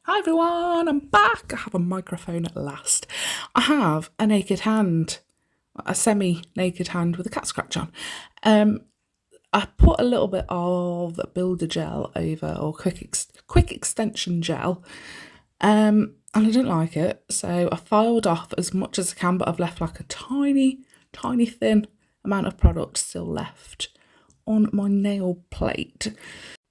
Hi everyone, I'm back. I have a microphone at last. I have a naked hand, a semi-naked hand with a cat scratch on. I put a little bit of builder gel over, or quick extension gel, and I didn't like it, so I filed off as much as I can, but I've left like a tiny, tiny thin amount of product still left on my nail plate.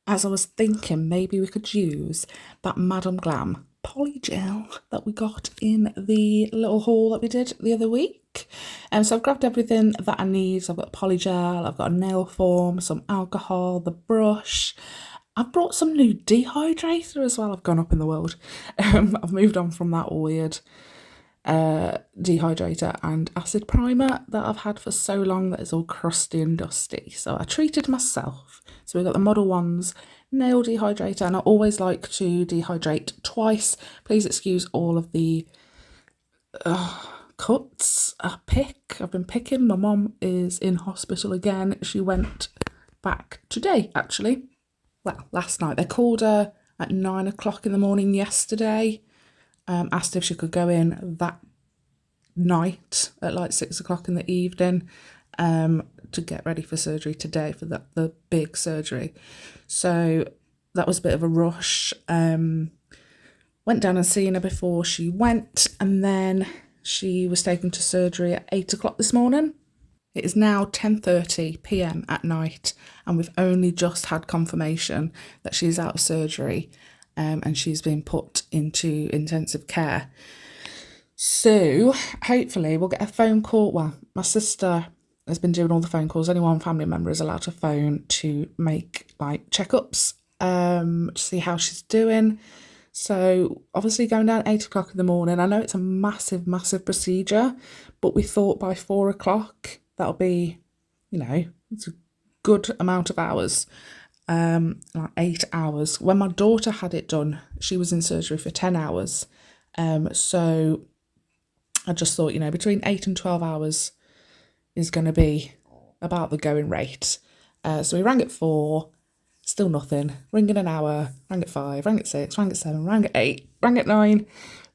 As I was thinking, maybe we could use that Madam Glam Polygel that we got in the little haul that we did the other week. So I've grabbed everything that I need. So I've got Polygel, I've got a nail form, some alcohol, the brush. I've brought some new dehydrator as well. I've gone up in the world. I've moved on from that weird dehydrator and acid primer that I've had for so long that it's all crusty and dusty. So I treated myself. So we've got the Model 1's nail dehydrator, and I always like to dehydrate twice. Please excuse all of the cuts I pick. I've been picking. My mum is in hospital again. She went back today, actually. Well, last night. They called her at 9 o'clock in the morning yesterday. Asked if she could go in that night at like 6 o'clock in the evening to get ready for surgery today, for the big surgery. So that was a bit of a rush. Went down and seen her before she went, and then she was taken to surgery at 8 o'clock this morning. It is now 10:30 p.m. at night, and we've only just had confirmation that she's out of surgery, and she's been put into intensive care. So hopefully we'll get a phone call. Well, my sister has been doing all the phone calls. Only one family member is allowed to phone to make like checkups, to see how she's doing. So obviously going down at 8 o'clock in the morning. I know it's a massive, massive procedure, but we thought by 4 o'clock that'll be, it's a good amount of hours. Like 8 hours. When my daughter had it done, she was in surgery for 10 hours. So I just thought, between 8 and 12 hours is going to be about the going rate. So we rang at 4, still nothing. Ring in an hour, rang at 5, rang at 6, rang at 7, rang at 8, rang at 9.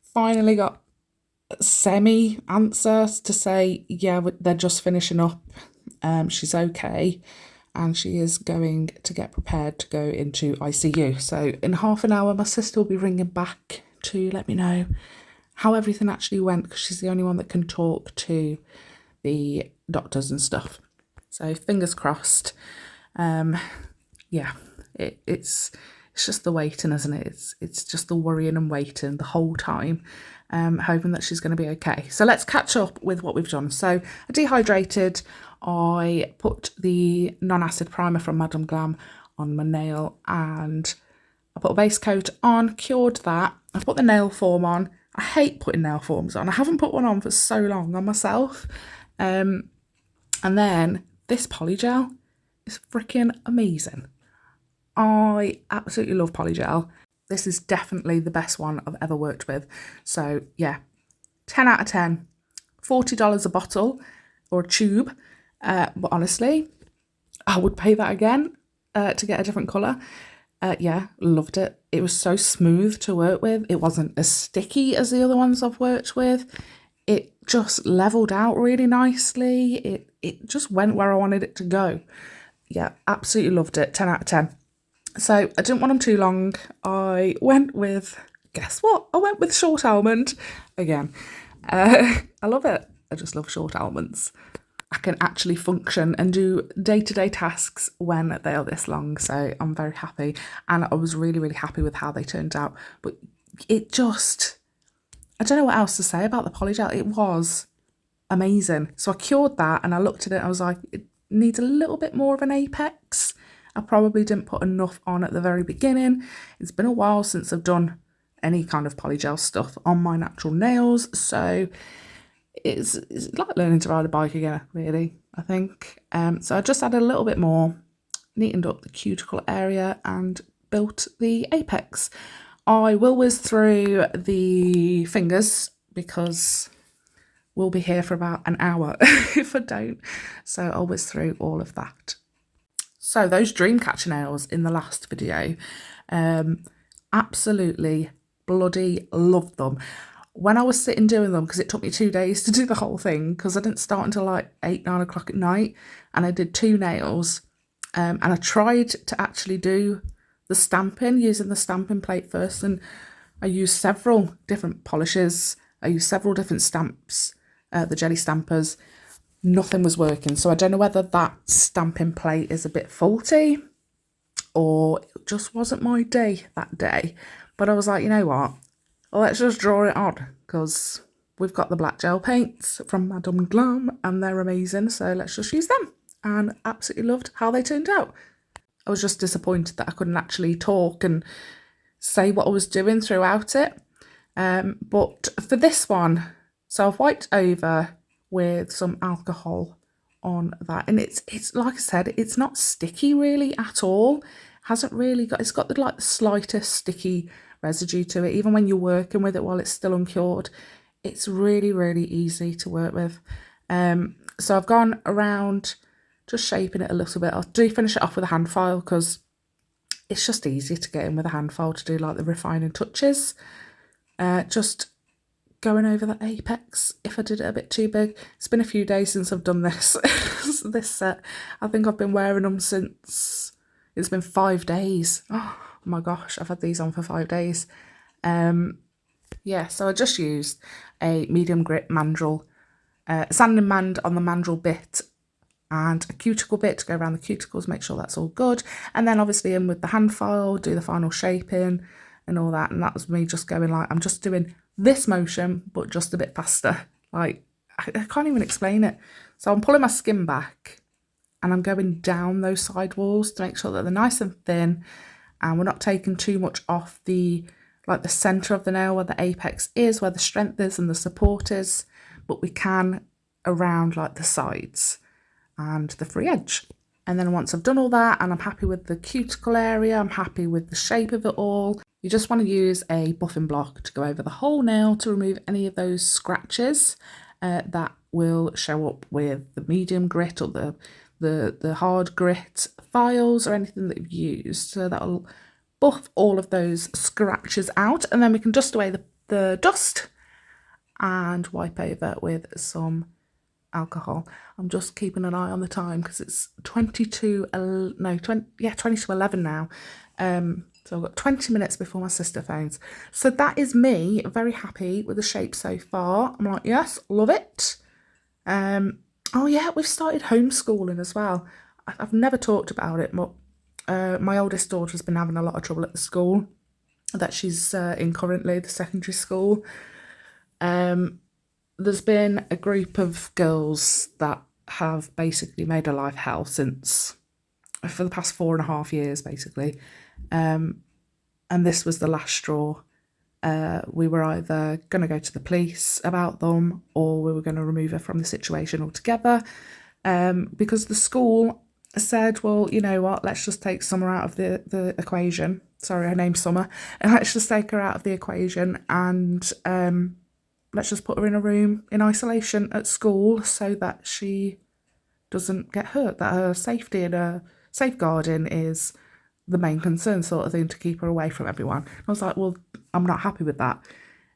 Finally got semi-answers to say, yeah, they're just finishing up. She's okay. And she is going to get prepared to go into ICU. So in half an hour, my sister will be ringing back to let me know how everything actually went, because she's the only one that can talk to the doctors and stuff. So fingers crossed. It's just the waiting, isn't it? It's just the worrying and waiting the whole time, hoping that she's going to be okay. So let's catch up with what we've done. So I dehydrated. I put the non-acid primer from Madam Glam on my nail, and I put a base coat on, cured that. I put the nail form on. I hate putting nail forms on. I haven't put one on for so long on myself. And then this Polygel is freaking amazing. I absolutely love Polygel. This is definitely the best one I've ever worked with. So yeah, 10 out of 10. $40 a bottle or a tube. But honestly, I would pay that again to get a different colour. Yeah, loved it. It was so smooth to work with. It wasn't as sticky as the other ones I've worked with. It just levelled out really nicely. It just went where I wanted it to go. Yeah, absolutely loved it. 10 out of 10. So I didn't want them too long. I went with, guess what? I went with short almond again. I love it. I just love short almonds. I can actually function and do day-to-day tasks when they are this long. So I'm very happy. And I was really, really happy with how they turned out. But it just, I don't know what else to say about the Polygel. It was amazing. So I cured that and I looked at it and I was like, it needs a little bit more of an apex. I probably didn't put enough on at the very beginning. It's been a while since I've done any kind of Polygel stuff on my natural nails. So it's like learning to ride a bike again, really, I think. So I just added a little bit more, neatened up the cuticle area and built the apex. I will whiz through the fingers because we'll be here for about an hour if I don't. So I'll whiz through all of that. So those Dreamcatcher nails in the last video, absolutely bloody loved them. When I was sitting doing them, because it took me 2 days to do the whole thing, because I didn't start until like 8, 9 o'clock at night, and I did 2 nails, and I tried to actually do the stamping using the stamping plate first, and I used several different polishes, I used several different stamps, the jelly stampers. Nothing was working, so I don't know whether that stamping plate is a bit faulty or it just wasn't my day that day. But I was like, you know what, let's just draw it on, because we've got the black gel paints from Madame Glam and they're amazing, so let's just use them. And absolutely loved how they turned out. I was just disappointed that I couldn't actually talk and say what I was doing throughout it. But for this one, so I've wiped over with some alcohol on that, and it's like I said, it's not sticky really at all. Hasn't really got, it's got the like the slightest sticky residue to it, even when you're working with it while it's still uncured. It's really, really easy to work with. So I've gone around just shaping it a little bit. I'll do finish it off with a hand file, because it's just easier to get in with a hand file to do like the refining touches. Just going over the apex if I did it a bit too big. It's been a few days since I've done this this set. I think I've been wearing them since it's been 5 days. Oh my gosh, I've had these on for 5 days. Yeah, so I just used a medium grit mandrel, sanding mand on the mandrel bit, and a cuticle bit to go around the cuticles, make sure that's all good. And then obviously in with the hand file, do the final shaping and all that. And that was me just going like, I'm just doing this motion, but just a bit faster. Like, I can't even explain it. So I'm pulling my skin back and I'm going down those side walls to make sure that they're nice and thin, and we're not taking too much off the, like the centre of the nail where the apex is, where the strength is and the support is, but we can around like the sides and the free edge. And then once I've done all that and I'm happy with the cuticle area, I'm happy with the shape of it all, you just want to use a buffing block to go over the whole nail to remove any of those scratches that will show up with the medium grit or the hard grit files or anything that you've used. So that'll buff all of those scratches out, and then we can dust away the dust and wipe over with some alcohol. I'm just keeping an eye on the time because it's 20 to 11 now. So I've got 20 minutes before my sister phones. So that is me, very happy with the shape so far. I'm like, yes, love it. Oh yeah, we've started homeschooling as well. I've never talked about it, but my oldest daughter's been having a lot of trouble at the school that she's in currently, the secondary school. There's been a group of girls that have basically made her life hell for the past 4.5 years, basically. And this was the last straw. We were either going to go to the police about them, or we were going to remove her from the situation altogether, because the school said, well, you know what, let's just take Summer out of the equation. Sorry, her name's Summer. And let's just take her out of the equation and let's just put her in a room in isolation at school so that she doesn't get hurt, that her safety and her safeguarding is the main concern, sort of thing, to keep her away from everyone. I was like, well, I'm not happy with that.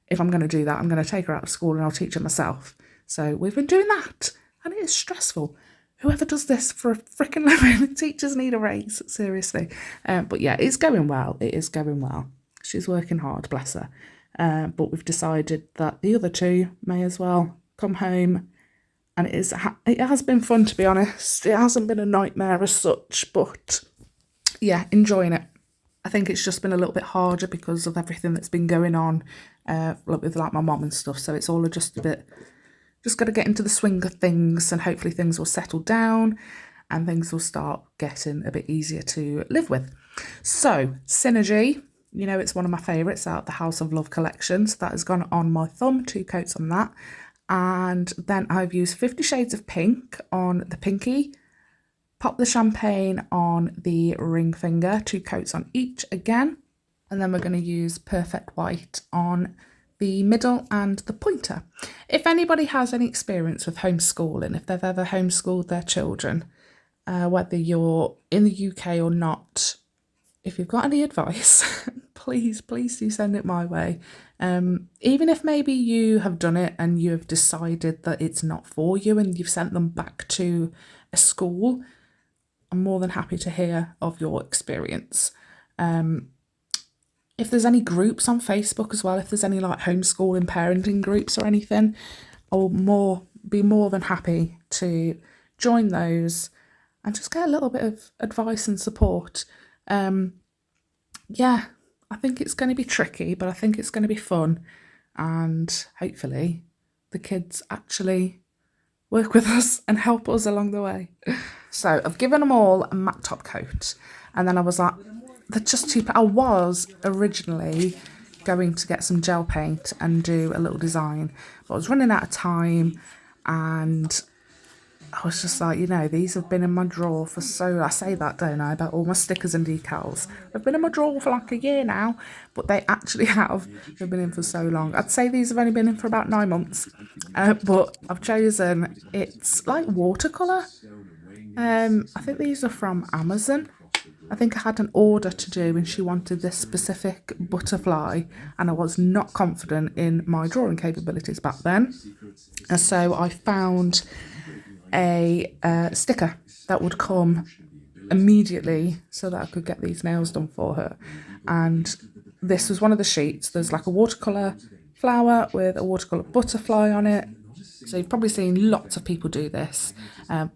If I'm going to do that, I'm going to take her out of school and I'll teach her myself. So we've been doing that, and it is stressful. Whoever does this for a freaking living, teachers need a raise, seriously. But yeah, it's going well. It is going well. She's working hard, bless her. But we've decided that the other two may as well come home. And it has been fun, to be honest. It hasn't been a nightmare as such, but yeah, enjoying it. I think it's just been a little bit harder because of everything that's been going on with like my mum and stuff. So it's all just got to get into the swing of things, and hopefully things will settle down and things will start getting a bit easier to live with. So Synergy, you know, it's one of my favourites out the House of Love collection. So that has gone on my thumb, 2 coats on that. And then I've used 50 Shades of Pink on the pinky, Pop the Champagne on the ring finger, 2 coats on each again. And then we're going to use Perfect White on the middle and the pointer. If anybody has any experience with homeschooling, if they've ever homeschooled their children, whether you're in the UK or not, if you've got any advice, please do send it my way. Even if maybe you have done it and you have decided that it's not for you and you've sent them back to a school, I'm more than happy to hear of your experience. If there's any groups on Facebook as well, if there's any like homeschooling parenting groups or anything, I'll be more than happy to join those and just get a little bit of advice and support. Yeah, I think it's going to be tricky, but I think it's going to be fun, and hopefully the kids actually work with us and help us along the way. So I've given them all a matte top coat, and then I was like, they're just too... I was originally going to get some gel paint and do a little design, but I was running out of time, and I was just like, you know, these have been in my drawer for so... I say that, don't I, about all my stickers and decals. They've been in my drawer for like a year now, but they actually have. They've been in for so long. I'd say these have only been in for about 9 months, but I've chosen... It's like watercolour. I think these are from Amazon. I think I had an order to do and she wanted this specific butterfly, and I was not confident in my drawing capabilities back then. And so I found a sticker that would come immediately so that I could get these nails done for her. And this was one of the sheets. There's like a watercolour flower with a watercolour butterfly on it. So you've probably seen lots of people do this,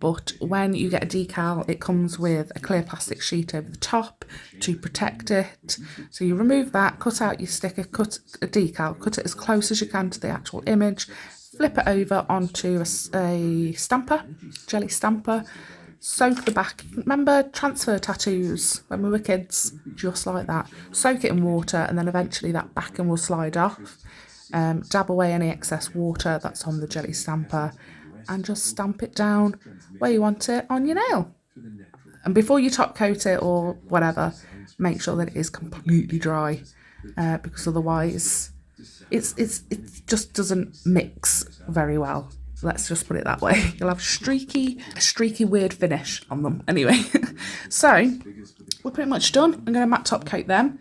but when you get a decal, it comes with a clear plastic sheet over the top to protect it. So you remove that, cut out your sticker, cut a decal, cut it as close as you can to the actual image, flip it over onto a stamper, jelly stamper, soak the back. Remember transfer tattoos when we were kids? Just like that. Soak it in water, and then eventually that backing will slide off. Dab away any excess water that's on the jelly stamper and just stamp it down where you want it on your nail. And before you top coat it or whatever, make sure that it is completely dry, because otherwise it just doesn't mix very well. Let's just put it that way. You'll have a streaky weird finish on them. Anyway, so we're pretty much done. I'm going to matte top coat them.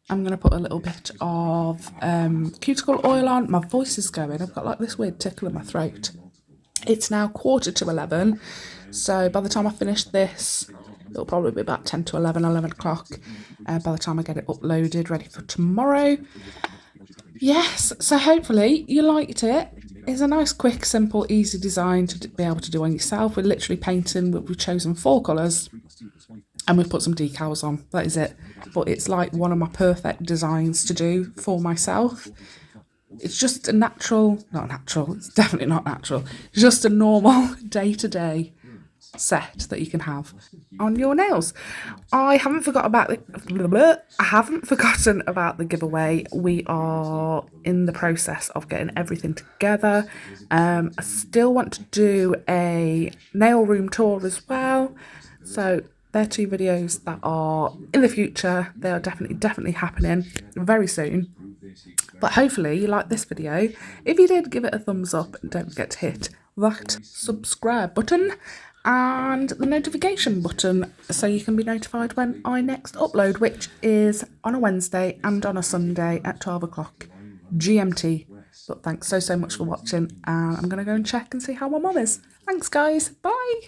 I'm going to put a little bit of cuticle oil on. My voice is going. I've got like this weird tickle in my throat. It's now 11:15. So by the time I finish this, it'll probably be about 10 to 11 o'clock. By the time I get it uploaded, ready for tomorrow. Yes, so hopefully you liked it. It's a nice, quick, simple, easy design to be able to do on yourself. We're literally painting, we've chosen 4 colours. And we've put some decals on, that is it. But it's like one of my perfect designs to do for myself. It's just a it's definitely not natural. It's just a normal day-to-day set that you can have on your nails. I haven't forgotten about the giveaway. We are in the process of getting everything together. I still want to do a nail room tour as well. So they're 2 videos that are in the future. They are definitely happening very soon. But hopefully you like this video. If you did, give it a thumbs up and don't forget to hit that subscribe button and the notification button so you can be notified when I next upload, which is on a Wednesday and on a Sunday at 12 o'clock GMT. But thanks so much for watching, and I'm going to go and check and see how my mum is. Thanks guys, bye!